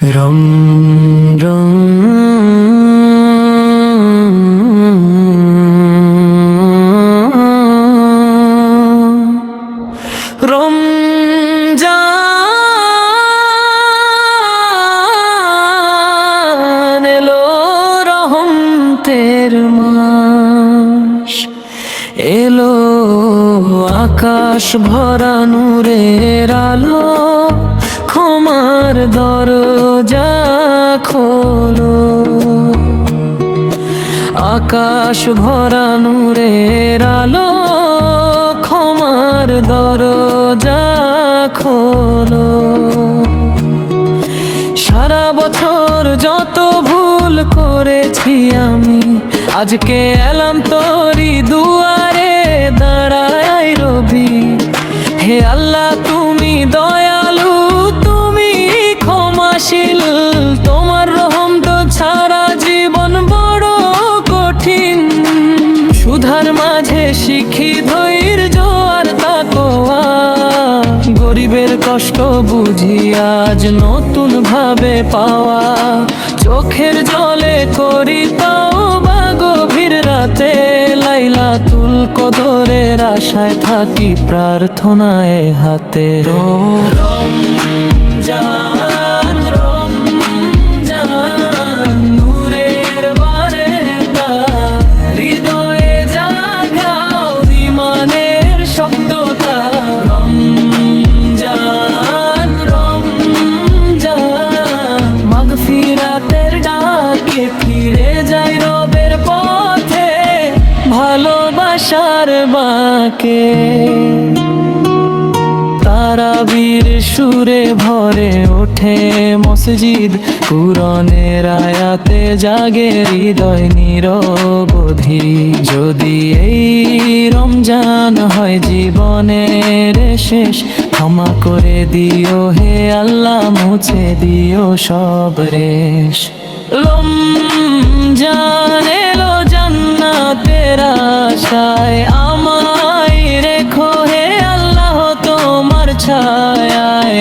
রম রম রমজান এলো রহমতের মাস, এলো আকাশ ভরা নূরের আলো, ক্ষমার দরজা খোলো। আকাশ ভরা নূরের আলো, ক্ষমার দরজা খোলো। সারা বছর যত ভুল করেছি আমি, আজকে এলাম তোরি দুয়ারে দাঁড়াই রবি। হে আল্লাহ তুমি দয়ালু, তুমি ক্ষমাশীল, তোমার রহম তো ছাড়া জীবন বড় কঠিন। সুধার মাঝে শিখি ধৈর্য আর তাকওয়া, গরিবের কষ্ট বুঝি আজ নতুন ভাবে পাওয়া। চোখের জলে করি তাওবা গভীর রাতে, লাইলাতুল কদরের আশায় থাকি প্রার্থনায় হাতে। রমজান রমজান নূরের বারেতা, হৃদয়ে জাগাও ঈমানের শব্দটা। রমজান রমজান মাগফিরাতের ডাকে ফিরে যাই রবের পথে, ভালোবাসার বাঁকে। তারাবির সুরে ভরে ওঠে মসজিদ, কুরআনের আয়াতে জাগে হৃদয় নিরবধি। যদি এই রমজান হয় জীবনের শেষ, ক্ষমা করে দিও হে আল্লাহ, মুছে দিও সব রেশ। রমজান এলো জান্নাতের আশায়, আমায় রেখো হে আল্লাহ তোমার ছায়ায়।